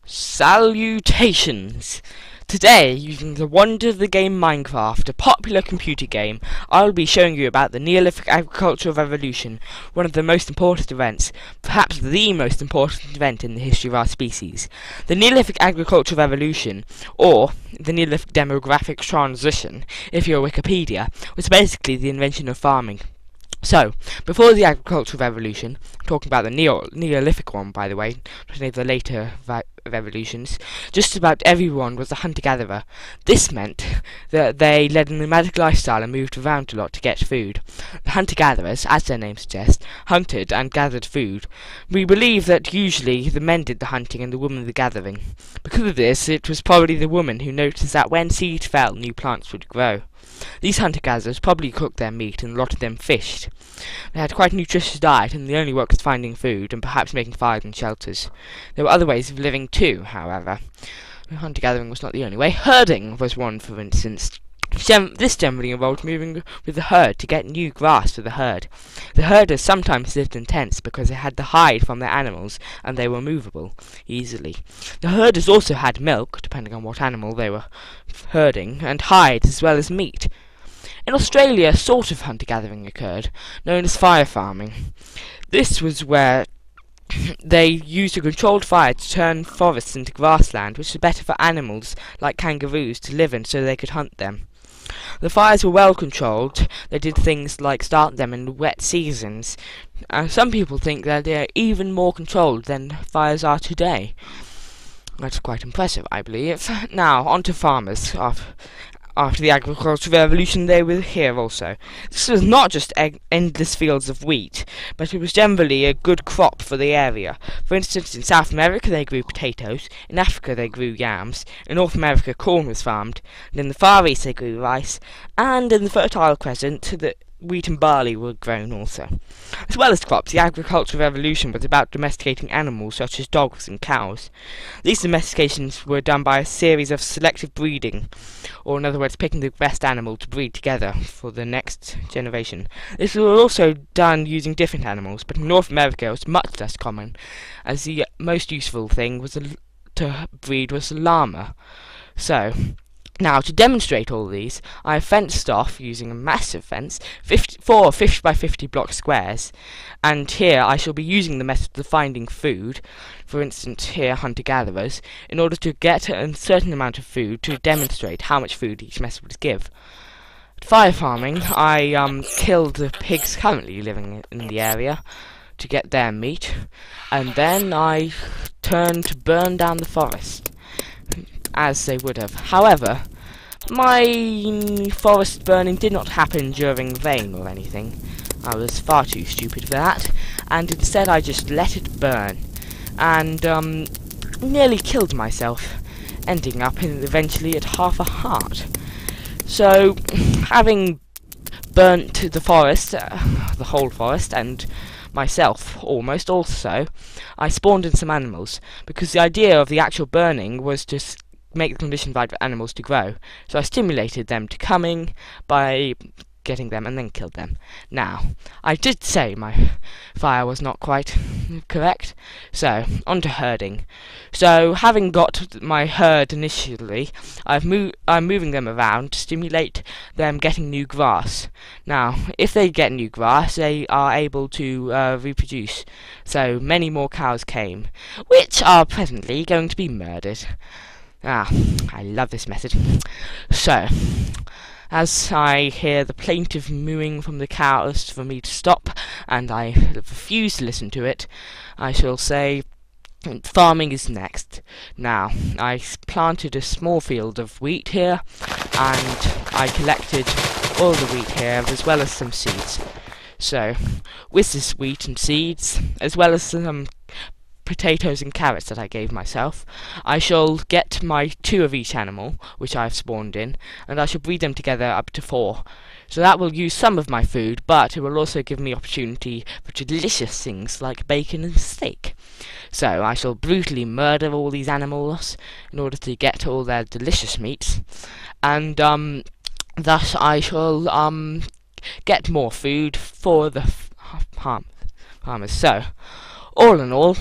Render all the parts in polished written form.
Salutations! Today, using the wonder of the game Minecraft, a popular computer game, I will be showing you about the Neolithic Agricultural Revolution, one of the most important events, perhaps the most important event in the history of our species. The Neolithic Agricultural Revolution, or the Neolithic Demographic Transition, if you're Wikipedia, was basically the invention of farming. So, before the Agricultural Revolution, I'm talking about the Neolithic one, by the way, not any of the later revolutions, just about everyone was a hunter-gatherer. This meant that they led a nomadic lifestyle and moved around a lot to get food. The hunter-gatherers, as their name suggests, hunted and gathered food. We believe that usually the men did the hunting and the women the gathering. Because of this, it was probably the woman who noticed that when seed fell, new plants would grow. These hunter-gatherers probably cooked their meat, and a lot of them fished. They had quite a nutritious diet, and the only work was finding food and perhaps making fires and shelters. There were other ways of living too, however. Hunter-gathering was not the only way. Herding was one, for instance. This generally involved moving with the herd to get new grass for the herd. The herders sometimes lived in tents because they had to hide from their animals and they were movable easily. The herders also had milk, depending on what animal they were herding, and hides as well as meat. In Australia, a sort of hunter-gathering occurred, known as fire farming. This was where they used a controlled fire to turn forests into grassland, which was better for animals like kangaroos to live in so they could hunt them. The fires were well controlled. They did things like start them in wet seasons. Some people think that they are even more controlled than fires are today. That's quite impressive, I believe. Now, on to farmers. After the Agricultural Revolution, they were here also. This was not just endless fields of wheat, but it was generally a good crop for the area. For instance, in South America they grew potatoes, in Africa they grew yams, in North America corn was farmed, and in the Far East they grew rice, and in the Fertile Crescent the wheat and barley were grown also. As well as crops, the Agricultural Revolution was about domesticating animals such as dogs and cows. These domestications were done by a series of selective breeding, or in other words, picking the best animal to breed together for the next generation. This was also done using different animals, but in North America it was much less common, as the most useful thing to breed was a llama. So, now, to demonstrate all these, I have fenced off, using a massive fence, 4 50 by 50 block squares, and here I shall be using the method of finding food, for instance here hunter-gatherers, in order to get a certain amount of food to demonstrate how much food each method would give. Fire farming, I killed the pigs currently living in the area to get their meat, and then I turned to burn down the forest, as they would have. However, my forest burning did not happen during rain or anything. I was far too stupid for that, and instead I just let it burn, and nearly killed myself, ending up eventually at half a heart. So, having burnt the forest, the whole forest, and myself almost also, I spawned in some animals, because the idea of the actual burning was to make the conditions right for animals to grow. So I stimulated them to coming by getting them and then killed them. Now, I did say my fire was not quite correct, so on to herding. So having got my herd initially, I'm moving them around to stimulate them getting new grass. Now, if they get new grass, they are able to reproduce. So many more cows came, which are presently going to be murdered. I love this method. So, as I hear the plaintive mooing from the cows for me to stop, and I refuse to listen to it, I shall say farming is next. Now, I planted a small field of wheat here, and I collected all the wheat here, as well as some seeds. So, with this wheat and seeds, as well as some potatoes and carrots that I gave myself, I shall get my 2 of each animal, which I have spawned in, and I shall breed them together up to 4. So that will use some of my food, but it will also give me opportunity for delicious things like bacon and steak. So I shall brutally murder all these animals in order to get all their delicious meats, and thus I shall get more food for the farmers. So, all in all,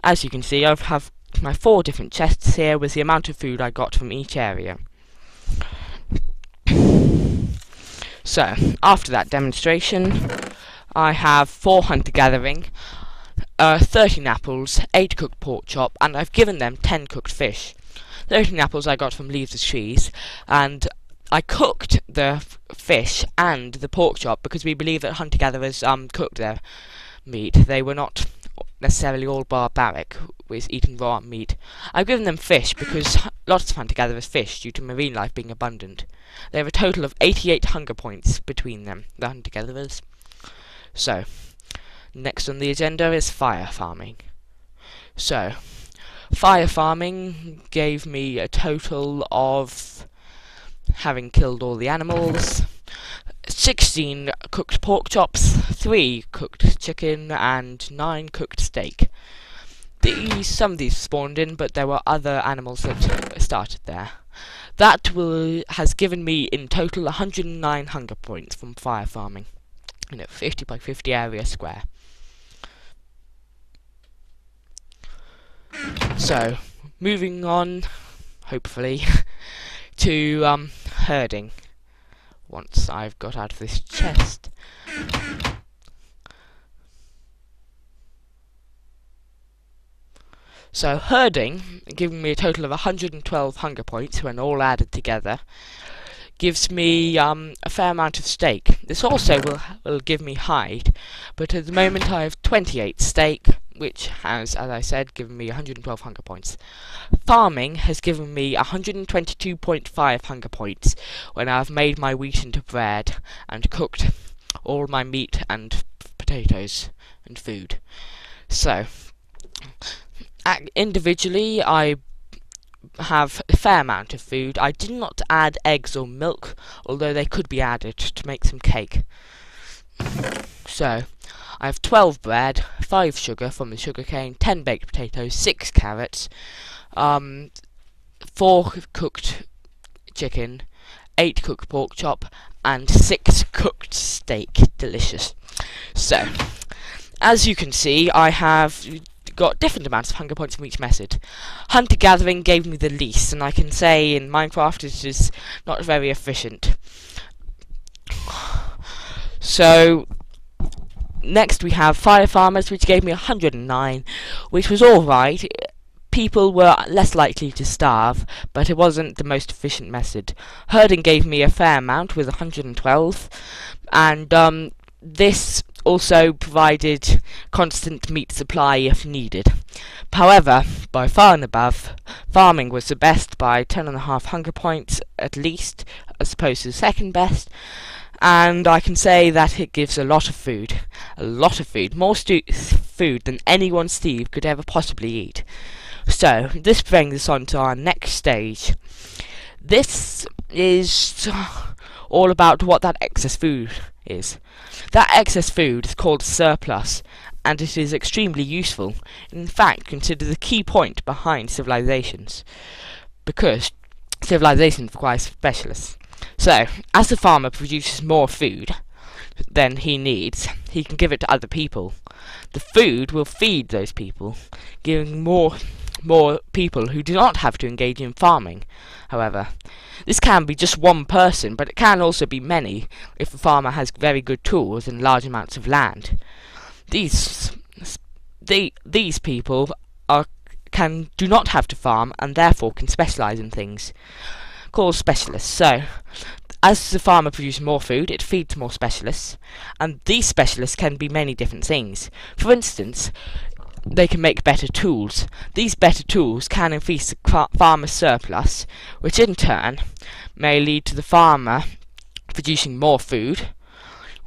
as you can see, I have my 4 different chests here was the amount of food I got from each area. So, after that demonstration, I have 4 hunter-gathering, 13 apples, 8 cooked pork chop, and I've given them 10 cooked fish. 13 apples I got from leaves of trees, and I cooked the fish and the pork chop because we believe that hunter-gatherers cooked their meat. They were not necessarily all barbaric with eating raw meat. I've given them fish because lots of hunter-gatherers fish due to marine life being abundant. They have a total of 88 hunger points between them, the hunter-gatherers. So, next on the agenda is fire farming. So, fire farming gave me a total of, having killed all the animals, 16 cooked pork chops, 3 cooked chicken, and 9 cooked steak. Some of these spawned in, but there were other animals that started there. That has given me in total 109 hunger points from fire farming in a 50 by 50 area square. So, moving on, hopefully, to herding. Once I've got out of this chest. So herding, giving me a total of 112 hunger points when all added together, gives me a fair amount of steak. This also will give me hide, but at the moment I have 28 steak, which has, as I said, given me 112 hunger points. Farming has given me 122.5 hunger points when I've made my wheat into bread and cooked all my meat and potatoes and food. So, individually, I have a fair amount of food. I did not add eggs or milk, although they could be added to make some cake. So, I have 12 bread, 5 sugar from the sugarcane, 10 baked potatoes, 6 carrots, 4 cooked chicken, 8 cooked pork chop, and 6 cooked steak. Delicious. So, as you can see, I have got different amounts of hunger points from each method. Hunter-gathering gave me the least, and I can say in Minecraft it is not very efficient. So, next we have fire farmers, which gave me 109, which was alright. People were less likely to starve, but it wasn't the most efficient method. Herding gave me a fair amount with 112, and this also provided constant meat supply if needed. However, by far and above, farming was the best by 10.5 hunger points at least, as opposed to the second best, and I can say that it gives a lot of food. A lot of food. More food than anyone Steve could ever possibly eat. So, this brings us on to our next stage. This is all about what that excess food is. That excess food is called surplus, and it is extremely useful. In fact, considered the key point behind civilizations, because civilizations require specialists. So, as the farmer produces more food than he needs, he can give it to other people. The food will feed those people, giving more people who do not have to engage in farming. However, this can be just one person, but it can also be many if the farmer has very good tools and large amounts of land. These people do not have to farm and therefore can specialise in things called specialists. So, as the farmer produces more food, it feeds more specialists, and these specialists can be many different things. For instance, they can make better tools. These better tools can increase the farmer's surplus, which in turn may lead to the farmer producing more food,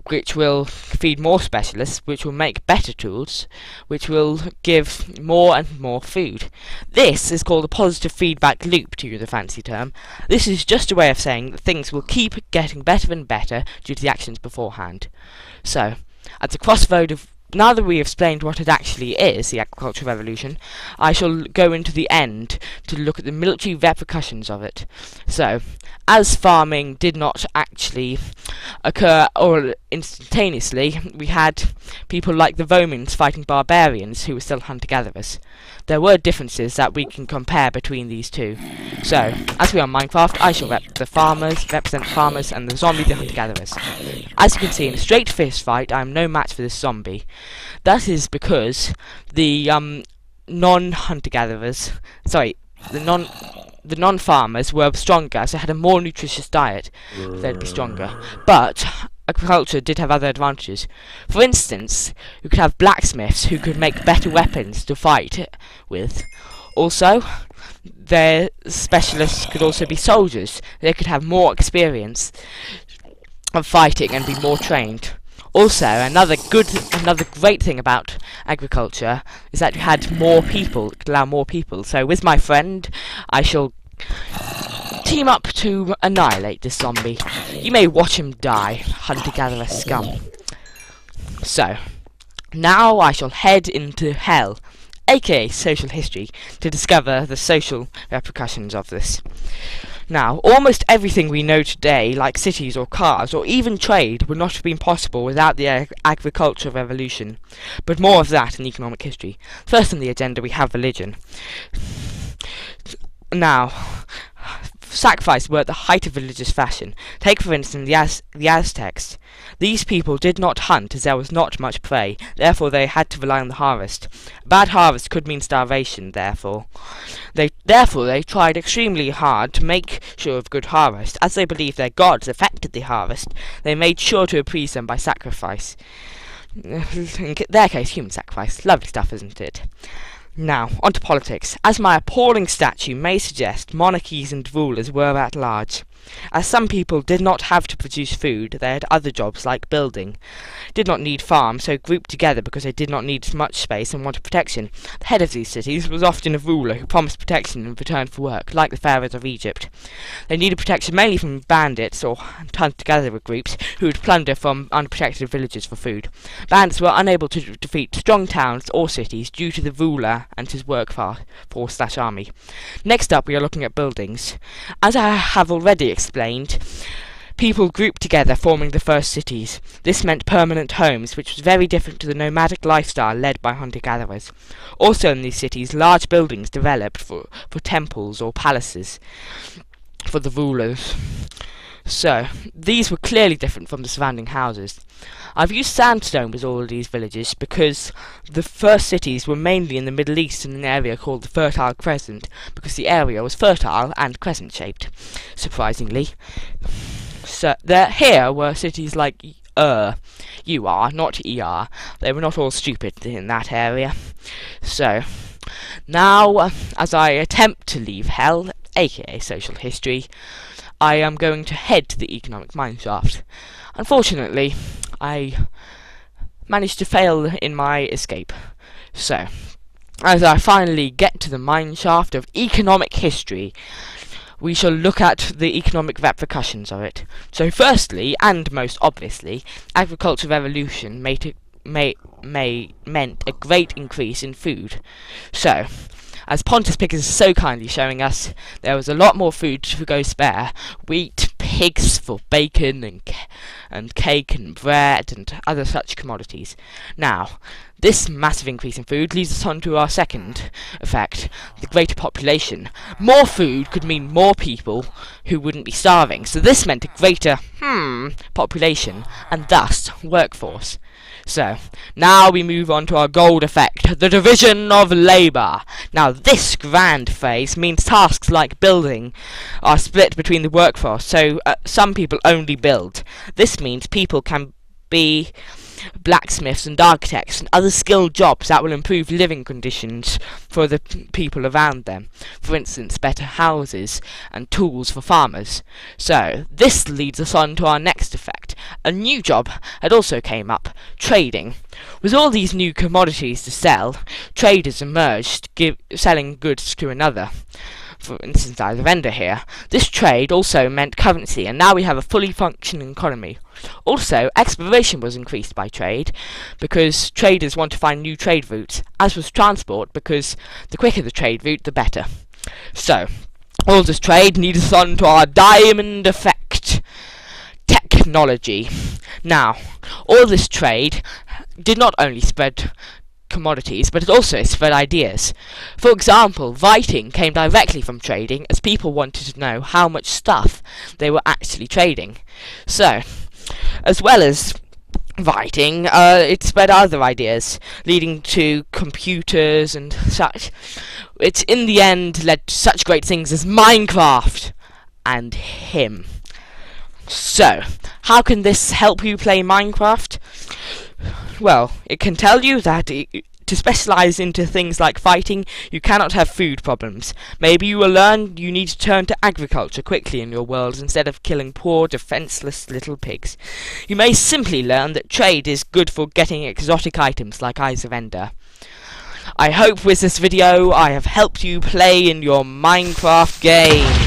which will feed more specialists, which will make better tools, which will give more and more food. This is called a positive feedback loop, to use a fancy term. This is just a way of saying that things will keep getting better and better due to the actions beforehand. So, at the crossroad of now that we have explained what it actually is, the agricultural revolution, I shall go into the end to look at the military repercussions of it. So, as farming did not actually occur or instantaneously, we had people like the Romans fighting barbarians who were still hunter-gatherers. there were differences that we can compare between these two. So, as we are in Minecraft, I shall represent the farmers, and the zombie the hunter-gatherers. As you can see, in a straight fist fight, I am no match for this zombie. That is because the non-hunter-gatherers, the non-farmers were stronger, so they had a more nutritious diet. They'd be stronger. But agriculture did have other advantages. For instance, you could have blacksmiths who could make better weapons to fight with. Also, their specialists could also be soldiers. They could have more experience of fighting and be more trained. Also, another great thing about agriculture is that you had more people, it could allow more people. So with my friend, I shall team up to annihilate this zombie. You may watch him die, hunter-gatherer scum. So, now I shall head into hell, aka social history, to discover the social repercussions of this. Now, almost everything we know today, like cities or cars or even trade, would not have been possible without the agricultural revolution. But more of that in economic history. First on the agenda we have religion. Now, sacrifices were at the height of religious fashion. Take for instance the Aztecs. These people did not hunt as there was not much prey, therefore they had to rely on the harvest. A bad harvest could mean starvation, therefore they tried extremely hard to make sure of good harvest. As they believed their gods affected the harvest, they made sure to appease them by sacrifice. In their case, human sacrifice. Lovely stuff, isn't it? Now, on to politics. As my appalling statue may suggest, monarchies and rulers were at large. As some people did not have to produce food, they had other jobs like building. Did not need farms, so grouped together because they did not need much space and wanted protection. The head of these cities was often a ruler who promised protection in return for work, like the pharaohs of Egypt. They needed protection mainly from bandits or hunter-gatherer groups who would plunder from unprotected villages for food. Bandits were unable to defeat strong towns or cities due to the ruler and his workforce/army. Next up, we are looking at buildings. As I have already explained, people grouped together, forming the first cities. This meant permanent homes, which was very different to the nomadic lifestyle led by hunter-gatherers. Also in these cities, large buildings developed for temples or palaces for the rulers. So, these were clearly different from the surrounding houses. I've used sandstone with all of these villages because the first cities were mainly in the Middle East in an area called the Fertile Crescent, because the area was fertile and crescent-shaped, surprisingly. So, here were cities like UR, not ER. They were not all stupid in that area. So, now, as I attempt to leave hell, aka social history, I am going to head to the economic mineshaft. Unfortunately, I managed to fail in my escape. So, as I finally get to the mineshaft of economic history, we shall look at the economic repercussions of it. So firstly, and most obviously, agricultural revolution meant a great increase in food. So, as Pontus Pickers is so kindly showing us, there was a lot more food to go spare. Wheat, pigs for bacon and cake and bread and other such commodities. Now, this massive increase in food leads us on to our second effect, the greater population. More food could mean more people who wouldn't be starving, so this meant a greater population and thus workforce. So, now we move on to our gold effect, the division of labour. Now, this grand phrase means tasks like building are split between the workforce, so some people only build. This means people can be blacksmiths and architects and other skilled jobs that will improve living conditions for the people around them. For instance, better houses and tools for farmers. So, this leads us on to our next effect. A new job had also came up, trading. With all these new commodities to sell, traders emerged, selling goods to another. For instance, as a vendor here. This trade also meant currency, and now we have a fully functioning economy. Also, exploration was increased by trade, because traders want to find new trade routes, as was transport, because the quicker the trade route, the better. So, all this trade leads us on to our diamond effect. Technology. Now, all this trade did not only spread commodities, but it also spread ideas. For example, writing came directly from trading, as people wanted to know how much stuff they were actually trading. So, as well as writing, it spread other ideas, leading to computers and such. It in the end led to such great things as Minecraft and him. So, how can this help you play Minecraft? Well, it can tell you that to specialise into things like fighting, you cannot have food problems. Maybe you will learn you need to turn to agriculture quickly in your world instead of killing poor, defenceless little pigs. You may simply learn that trade is good for getting exotic items like Eyes of Ender. I hope with this video I have helped you play in your Minecraft game.